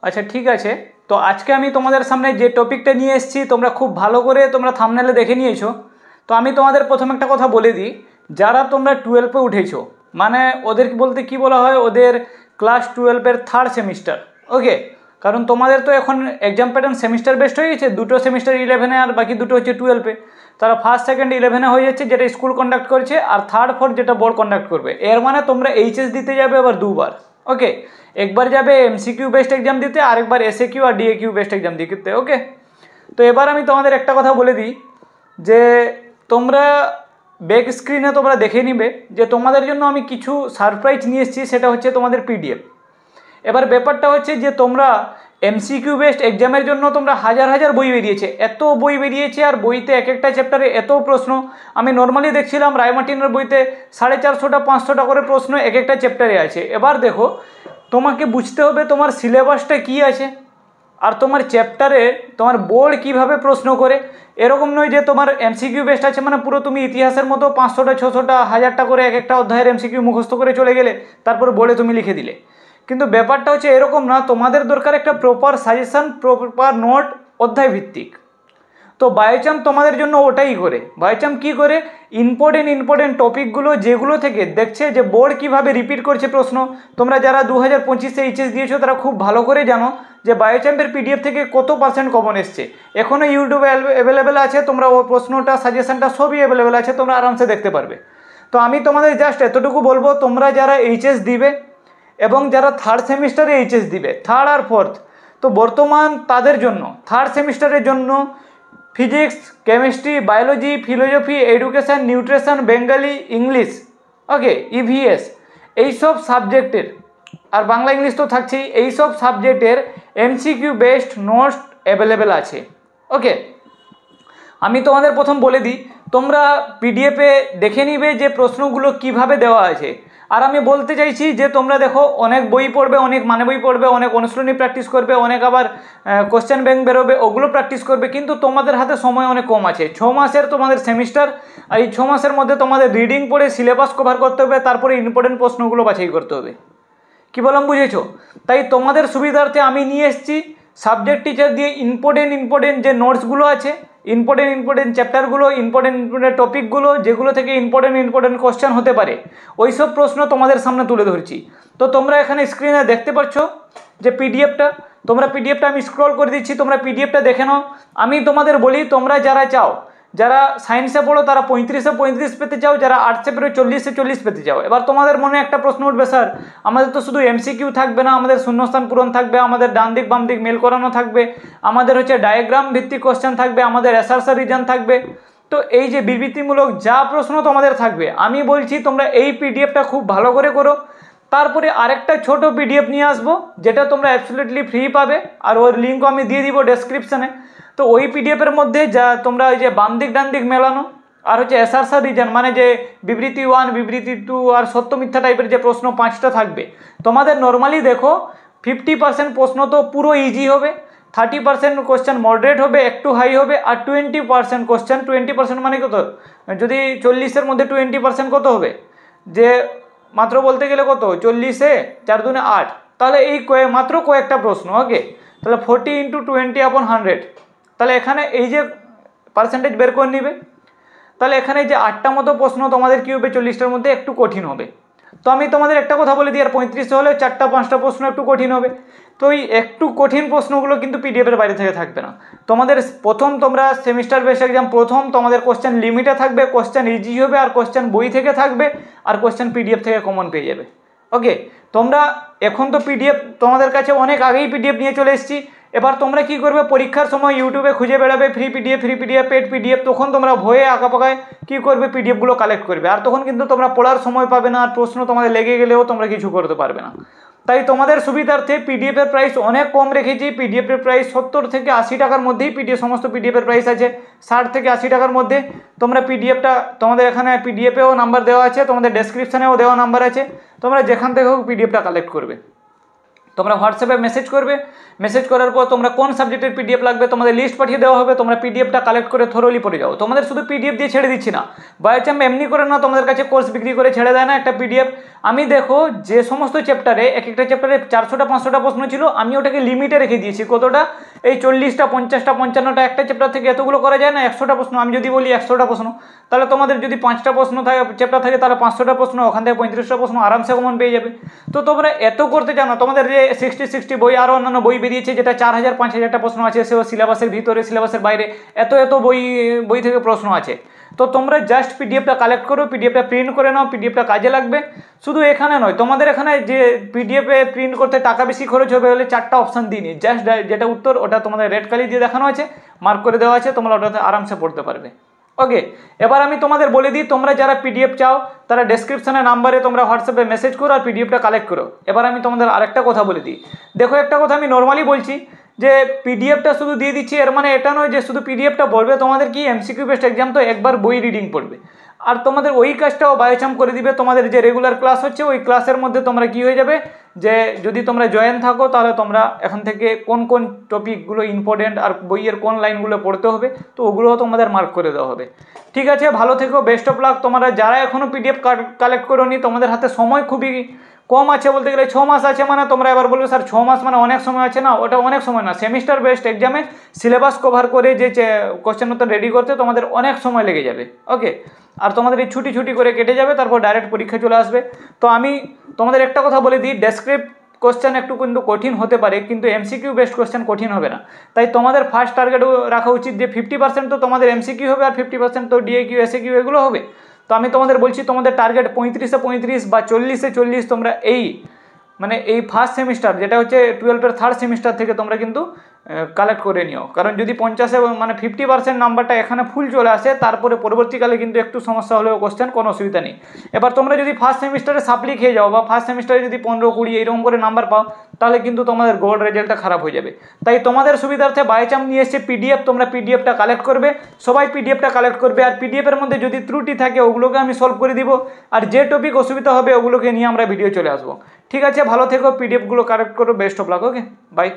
আচ্ছা ঠিক আছে। তো আজকে আমি তোমাদের সামনে যে টপিকটা নিয়ে এসেছি তোমরা খুব ভালো করে তোমরা থাম্বনেলে দেখে নিয়েছো। তো আমি তোমাদের প্রথম একটা কথা বলে দিই, যারা তোমরা 12-এ উঠেছো, মানে ওদের বলতে কি বলা হয়, ওদের ক্লাস 12-এর থার্ড সেমিস্টার। ওকে, কারণ তোমাদের তো এখন এক্সাম প্যাটার্ন সেমিস্টার বেসড হয়ে গেছে, দুটো সেমিস্টার 11-এ আর বাকি দুটো হচ্ছে 12-এ। তারা ফার্স্ট সেকেন্ড 11-এ হয়ে যাচ্ছে, যেটা স্কুল কন্ডাক্ট করছে, আর থার্ড ফোর্থ যেটা বোর্ড কন্ডাক্ট করবে। এর মানে তোমরা এইচএস দিতে যাবে আবার দুবার। ওকে, একবার যাবে এমসিকিউ বেসড এক্সাম দিতে, আরেকবার এসএকিউ আর ডিএকিউ বেসড এক্সাম দিতে। ওকে, তো এবার আমি তোমাদের একটা কথা বলে দিই যে তোমরা ব্যাক স্ক্রিনে তোমরা দেখে নিবে যে তোমাদের জন্য আমি কিছু সারপ্রাইজ নিয়ে এসেছি, সেটা হচ্ছে তোমাদের পিডিএফ। এবার ব্যাপারটা হচ্ছে যে তোমরা এমসিকিউ বেসড এক্সামের জন্য তোমরা হাজার হাজার বই বেরিয়েছে, এত বই বেরিয়েছে, আর বইতে এক একটা চ্যাপ্টারে এত প্রশ্ন। আমি নর্মালি দেখছিলাম রায়মার্টিনের বইতে 450টা 500টা করে প্রশ্ন এক একটা চ্যাপ্টারে আছে। এবার দেখো, তোমাকে বুঝতে হবে তোমার সিলেবাসটা কি আছে, আর তোমার চ্যাপ্টারে তোমার বোর্ড কিভাবে প্রশ্ন করে। এরকম নয় যে তোমার এমসিকিউ বেসড আছে মানে পুরো তুমি ইতিহাসের মতো 500টা 600টা 1000টা করে এক একটা অধ্যায়ের এমসিকিউ মুখস্থ করে চলে গেলে, তারপর বোর্ডে তুমি লিখে দিলে। কিন্তু ব্যাপারটা হচ্ছে এরকম না, তোমাদের দরকার একটা প্রপার সাজেশন, প্রপার নোট, অধ্যায় ভিত্তিক। তো বায়োচাম তোমাদের জন্য ওটাই করে। বায়োচাম কি করে, ইম্পর্টেন্ট টপিকগুলো যেগুলো থেকে দেখছে যে বোর্ড কিভাবে রিপিট করছে প্রশ্ন। তোমরা যারা 2025-এ এইচএস দিয়েছো তারা খুব ভালো করে জানো যে বায়োচাম্পের পিডিএফ থেকে কত পার্সেন্ট কমন এসছে। এখনও ইউটিউবে অ্যাভেলেবেল আছে, তোমরা ও প্রশ্নটা সাজেশনটা সবই অ্যাভেলেবেল আছে, তোমরা আরামসে দেখতে পারবে। তো আমি তোমাদের জাস্ট এতটুকু বলবো, তোমরা যারা এইচএস দিবে এবং যারা থার্ড সেমিস্টারে এইচএস দিবে, থার্ড আর ফোর্থ, তো বর্তমান তাদের জন্য থার্ড সেমিস্টারের জন্য physics, chemistry, biology, philosophy, education, nutrition, Bengali, English, okay, EVS, এইসব সাবজেক্টের, আর বাংলা ইংলিশ তো থাকছেই, এইসব সাবজেক্টের এমসিকিউ বেসড নোটস অ্যাভেলেবেল আছে। ওকে, আমি তোমাদের প্রথম বলে দিই, তোমরা পিডিএফে দেখে নিবে যে প্রশ্নগুলো কিভাবে দেওয়া আছে। আর আমি বলতে চাইছি যে তোমরা দেখো, অনেক বই পড়বে, অনেক মানে বই পড়বে, অনেক অনুশীলনী প্র্যাকটিস করবে, অনেক আবার কোশ্চেন ব্যাংক বেরোবে, ওগুলো প্র্যাকটিস করবে, কিন্তু তোমাদের হাতে সময় অনেক কম আছে। 6 মাসের তোমাদের সেমিস্টার, আর এই 6 মাসের মধ্যে তোমাদের রিডিং পড়ে সিলেবাস কভার করতে হবে, তারপরে ইম্পর্টেন্ট প্রশ্নগুলো বাছাই করতে হবে। কি বললাম বুঝেছো? তাই তোমাদের সুবিধার্থে আমি নিয়ে এসেছি সাবজেক্ট টিচার দিয়ে ইম্পর্টেন্ট যে নোটসগুলো আছে, ইম্পর্টেন্ট চ্যাপ্টারগুলো, ইম্পর্টেন্ট টপিকগুলো, যেগুলো থেকে ইম্পর্টেন্ট কোশ্চেন হতে পারে, ওই সব প্রশ্ন তোমাদের সামনে তুলে ধরছি। তো তোমরা এখানে স্ক্রিনে দেখতে পাচ্ছ যে পিডিএফটা, তোমরা পিডিএফটা আমি স্ক্রল করে দিচ্ছি, তোমরা পিডিএফটা দেখে নাও। আমি তোমাদের বলি, তোমরা যারা চাও, যারা সায়েন্সে পড়ো তারা 35-এ 35 পেতে চাও, যারা আর্টসে পড়ো 40-এ 40 পেতে চাও। এবার তোমাদের মনে একটা প্রশ্ন উঠবে, স্যার আমাদের তো শুধু এমসিকিউ থাকবে না, আমাদের শূন্যস্থান পূরণ থাকবে, আমাদের ডান দিক বাম দিক মেল করানো থাকবে, আমাদের হচ্ছে ডায়াগ্রাম ভিত্তিক কোশ্চেন থাকবে, আমাদের অ্যাসার্সার রিজন থাকবে। তো এই যে বিবৃতিমূলক যা প্রশ্ন তোমাদের থাকবে, আমি বলছি তোমরা এই পিডিএফটা খুব ভালো করে করো। তারপরে আরেকটা ছোট পিডিএফ নিয়ে আসবো, যেটা তোমরা অ্যাবসলিউটলি ফ্রি পাবে, আর ওর লিঙ্কও আমি দিয়ে দিব ডেসক্রিপশানে। তো ওই পিডিএফের মধ্যে যা তোমরা ওই যে বাম দিক ডান দিক মেলানো, আর হচ্ছে অ্যাসার্সার রিজন, মানে যে বিবৃতি 1, বিবৃতি 2 আর সত্য মিথ্যা টাইপের যে প্রশ্ন 5টা থাকবে, তোমাদের নর্মালি দেখো 50% প্রশ্ন তো পুরো ইজি হবে, 30% কোশ্চেন মডারেট হবে, একটু হাই হবে, আর 20% কোশ্চেন, 20% মানে কত, যদি 40-এর মধ্যে 20% কত হবে, যে মাত্র বলতে গেলে কত, 40-এ 4 দুনে 8, তাহলে এই মাত্র কয়েকটা প্রশ্ন। ওকে, তাহলে 40 × 20/100, তাহলে এখানে এই যে পার্সেন্টেজ বের করে নিবে, তাহলে এখানে যে 8টা মতো প্রশ্ন তোমাদের কী হবে, 40টার মধ্যে একটু কঠিন হবে। তো আমি তোমাদের একটা কথা বলে দিই, আর 35 হলে 4টা 5টা প্রশ্ন একটু কঠিন হবে। তো এই একটু কঠিন প্রশ্নগুলো কিন্তু পিডিএফের বাইরে থেকে থাকবে না। তোমাদের প্রথম, তোমরা সেমিস্টার বেস এক্সাম প্রথম, তোমাদের কোশ্চেন লিমিটে থাকবে, কোশ্চেন ইজি হবে, আর কোশ্চেন বই থেকে থাকবে, আর কোশ্চেন পিডিএফ থেকে কমন পেয়ে যাবে। ওকে, তোমরা এখন তো পিডিএফ তোমাদের কাছে অনেক আগেই পিডিএফ নিয়ে চলে এসেছি। এবার তোমরা কি করবে, পরীক্ষার সময় ইউটিউবে খুঁজে বেড়াবে ফ্রি পিডিএফ, পেড পিডিএফ, তখন তোমরা ভয়ে আঁকাপাকায় কী করবে, পিডিএফগুলো কালেক্ট করবে, আর তখন কিন্তু তোমরা পড়ার সময় পাবে না, আর প্রশ্ন তোমাদের লেগে গেলেও তোমরা কিছু করতে পারবে না। তাই তোমাদের সুবিধার্থে পিডিএফের প্রাইস অনেক কম রেখেছি। পিডিএফের প্রাইস 70 থেকে 80 টাকার মধ্যেই সমস্ত পিডিএফের প্রাইস আছে, 60 থেকে 80 টাকার মধ্যে। তোমরা পিডিএফটা, তোমাদের এখানে পিডিএফেও নাম্বার দেওয়া আছে, তোমাদের ডেসক্রিপশানেও দেওয়া নাম্বার আছে, তোমরা যেখান থেকে হোক পিডিএফটা কালেক্ট করবে। তোমরা হোয়াটসঅ্যাপে মেসেজ করবে, মেসেজ করার পর তোমরা কোন সাবজেক্টের পিডিএফ লাগবে তোমাদের লিস্ট পাঠিয়ে দেওয়া হবে, তোমরা পিডিএফটা কালেক্ট করে থরোলি পড়ে যাও। তোমাদের শুধু পিডিএফ দিয়ে ছেড়ে দিচ্ছি না, বায়োচাম্প এমনি করে না তোমাদের কাছে কোর্স বিক্রি করে ছেড়ে দেয় না একটা পিডিএফ। আমি দেখো যে সমস্ত চ্যাপ্টারে এক একটা চ্যাপ্টারে 400টা 500টা প্রশ্ন ছিল, আমি ওটাকে লিমিটে রেখে দিয়েছি। কতটা? এই 40টা 50টা 55টা, একটা চ্যাপ্টার থেকে এতগুলো করা যায় না, 100টা প্রশ্ন। আমি যদি বলি 100টা প্রশ্ন, তাহলে তোমাদের যদি 5টা প্রশ্ন থাকে চ্যাপ্টার থাকে তাহলে 500টা প্রশ্ন, ওখান থেকে 35টা প্রশ্ন আরামসে কমন পেয়ে যাবে। তো তোমরা এত করতে চাও না, তোমাদের যে 60 বই আরও অন্যান্য বই বেরিয়েছে যেটা 4000 5000টা প্রশ্ন আছে, সেও সিলেবাসের ভিতরে সিলেবাসের বাইরে এত বই থেকে প্রশ্ন আছে। তো তোমরা জাস্ট পিডিএফটা কালেক্ট করো, পিডিএফটা প্রিন্ট করে নাও, পিডিএফটা কাজে লাগবে। শুধু এখানে নয়, তোমাদের এখানে যে পিডিএফে প্রিন্ট করতে টাকা বেশি খরচ হবে বলে 4টা অপশান দিইনি, জাস্ট যেটা উত্তর ওটা তোমাদের রেড কালি দিয়ে দেখানো আছে, মার্ক করে দেওয়া আছে, তোমরা ওটাতে আরামসে পড়তে পারবে। ওকে, এবার আমি তোমাদের বলে দিই, তোমরা যারা পিডিএফ চাও তারা ডেসক্রিপশনে নাম্বারে তোমরা হোয়াটসঅ্যাপে মেসেজ করো আর পিডিএফটা কালেক্ট করো। এবার আমি তোমাদের আরেকটা কথা বলে দিই, দেখো একটা কথা আমি নর্মালি বলছি যে পিডিএফটা শুধু দিয়ে দিচ্ছি, এর মানে এটা নয় যে শুধু পিডিএফটা পড়বে। তোমাদের কি এমসিকিউ বেস্ট এক্সাম, তো একবার বই রিডিং পড়বে, আর তোমাদের ওই কাজটাও বায়োচাম্প করে দিবে। তোমাদের যে রেগুলার ক্লাস হচ্ছে ওই ক্লাসের মধ্যে তোমরা কি হয়ে যাবে, যে যদি তোমরা জয়েন থাকো তাহলে তোমরা এখন থেকে কোন কোন টপিকগুলো ইম্পর্টেন্ট আর বইয়ের কোন লাইনগুলো পড়তে হবে তো ওগুলোও তোমাদের মার্ক করে দেওয়া হবে। ঠিক আছে, ভালো থেকো, বেস্ট অফ লাক। তোমরা যারা এখনও পিডিএফ কালেক্ট করোনি, তোমাদের হাতে সময় খুবই কম আছে, বলতে গেলে 6 মাস আছে। মানে তোমরা এবার বলবে স্যার 6 মাস মানে অনেক সময় আছে, না ওটা অনেক সময় না। সেমিস্টার বেস্ট এক্সামে সিলেবাস কভার করে যে কোশ্চেন উত্তর রেডি করতে তোমাদের অনেক সময় লেগে যাবে। ওকে, আর তোমাদের এই ছুটি করে কেটে যাবে, তারপর ডাইরেক্ট পরীক্ষা চলে আসবে। তো আমি তোমাদের একটা কথা বলে দিই, ডেসক্রিপ্ট কোশ্চেন একটু কিন্তু কঠিন হতে পারে, কিন্তু এমসিকিউ বেস্ট কোশ্চেন কঠিন হবে না। তাই তোমাদের ফার্স্ট টার্গেট রাখা উচিত যে 50% তো তোমাদের এমসিকিউ হবে আর 50% তো ডিএকিউ এসএকিউ এগুলো হবে। তো আমি তোমাদের বলছি তোমাদের টার্গেট 35-এ 35 বা 40-এ 40 তোমরা এই ফার্স্ট সেমিস্টার যেটা হচ্ছে 12-এর থার্ড সেমিস্টার থেকে তোমরা কিন্তু কালেক্ট করে নিও। কারণ যদি 50-এ 50% নাম্বারটা এখানে ফুল চলে আসে, তারপরে পরবর্তীকালে কিন্তু একটু সমস্যা হলেও কোশ্চেন কোনো অসুবিধা নেই। এবার তোমরা যদি ফার্স্ট সেমিস্টারে সাপ্লি খেয়ে যাও বা ফার্স্ট সেমিস্টারে যদি 15-20 এরকম করে নাম্বার পাও, তাহলে কিন্তু তোমাদের গোল্ড রেজাল্টটা খারাপ হয়ে যাবে। তাই তোমাদের সুবিধার্থে বায়োচাম্প নিয়ে এসছে পিডিএফ, তোমরা পিডিএফটা কালেক্ট করবে, সবাই পিডিএফটা কালেক্ট করবে। আর পিডিএফের মধ্যে যদি ত্রুটি থাকে ওগুলোকে আমি সলভ করে দিব, আর যে টপিক অসুবিধা হবে ওগুলোকে নিয়ে আমরা ভিডিও চলে আসবো। ঠিক আছে, ভালো থেকো, পিডিএফগুলো কালেক্ট করো, best of luck. Okay, by.